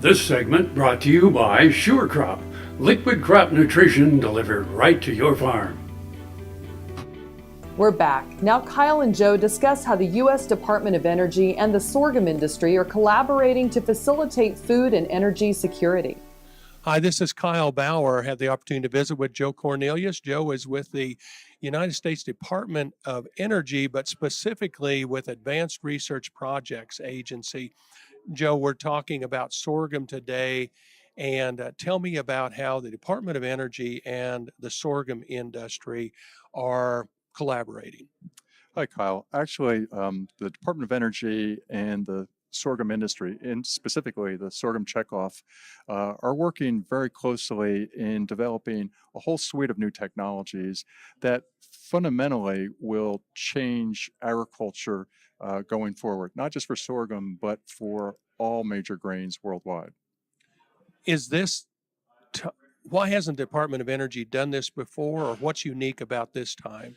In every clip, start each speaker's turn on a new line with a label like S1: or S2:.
S1: This segment brought to you by Sure Crop, liquid crop nutrition delivered right to your farm.
S2: We're back. Now Kyle and Joe discuss how the U.S. Department of Energy and the sorghum industry are collaborating to facilitate food and energy security.
S3: Hi, this is Kyle Bauer. I had the opportunity to visit with Joe Cornelius. Joe is with the United States Department of Energy, but specifically with Advanced Research Projects Agency. Joe, we're talking about sorghum today, and tell me about how the Department of Energy and the sorghum industry are collaborating.
S4: Hi, Kyle. Actually, the Department of Energy and the sorghum industry, and specifically the Sorghum Checkoff, are working very closely in developing a whole suite of new technologies that fundamentally will change agriculture going forward, not just for sorghum, but for all major grains worldwide.
S3: Is this, why hasn't the Department of Energy done this before, or what's unique about this time?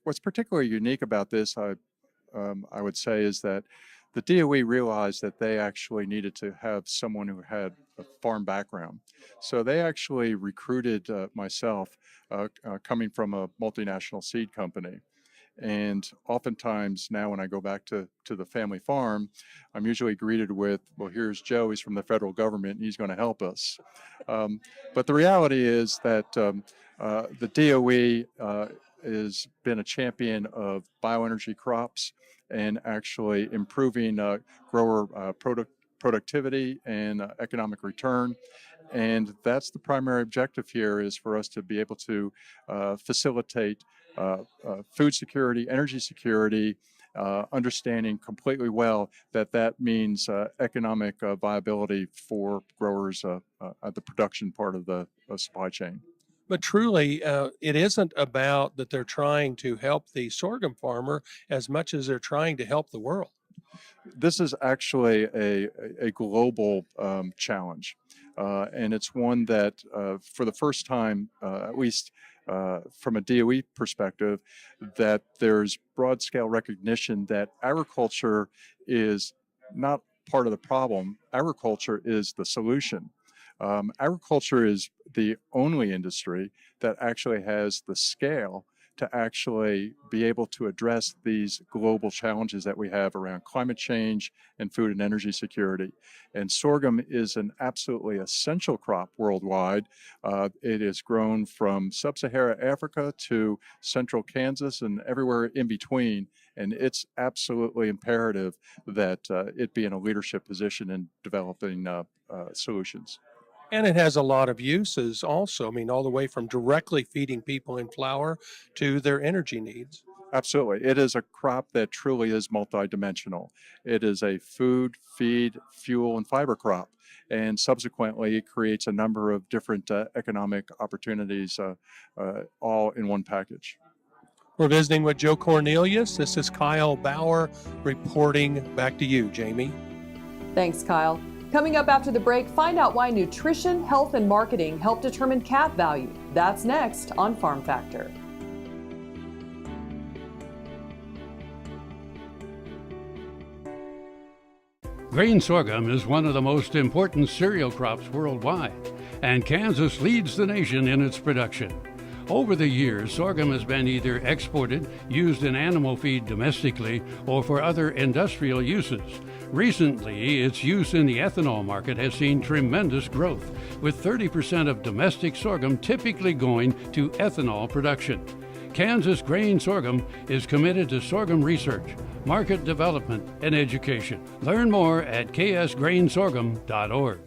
S4: What's particularly unique about this, I would say, is that the DOE realized that they actually needed to have someone who had a farm background. So they actually recruited myself, coming from a multinational seed company. And oftentimes now when I go back to the family farm, I'm usually greeted with, well, here's Joe, he's from the federal government, and he's going to help us. But the reality is that the DOE has been a champion of bioenergy crops and actually improving grower productivity and economic return. And that's the primary objective here, is for us to be able to facilitate food security, energy security, understanding completely well that that means economic viability for growers at the production part of the supply chain.
S3: But truly, it isn't about that they're trying to help the sorghum farmer as much as they're trying to help the world.
S4: This is actually a global challenge, and it's one that for the first time, at least from a DOE perspective, that there's broad scale recognition that agriculture is not part of the problem. Agriculture is the solution. Agriculture is the only industry that actually has the scale to actually be able to address these global challenges that we have around climate change and food and energy security. And sorghum is an absolutely essential crop worldwide. It is grown from sub-Sahara Africa to central Kansas and everywhere in between. And it's absolutely imperative that it be in a leadership position in developing solutions.
S3: And it has a lot of uses also. I mean, all the way from directly feeding people in flour to their energy needs.
S4: Absolutely. It is a crop that truly is multidimensional. It is a food, feed, fuel, and fiber crop. And subsequently, it creates a number of different economic opportunities all in one package.
S3: We're visiting with Joe Cornelius. This is Kyle Bauer reporting. Back to you, Jamie.
S2: Thanks, Kyle. Coming up after the break, find out why nutrition, health, and marketing help determine calf value. That's next on Farm Factor.
S1: Grain sorghum is one of the most important cereal crops worldwide, and Kansas leads the nation in its production. Over the years, sorghum has been either exported, used in animal feed domestically, or for other industrial uses. Recently, its use in the ethanol market has seen tremendous growth, with 30% of domestic sorghum typically going to ethanol production. Kansas Grain Sorghum is committed to sorghum research, market development, and education. Learn more at ksgrainsorghum.org.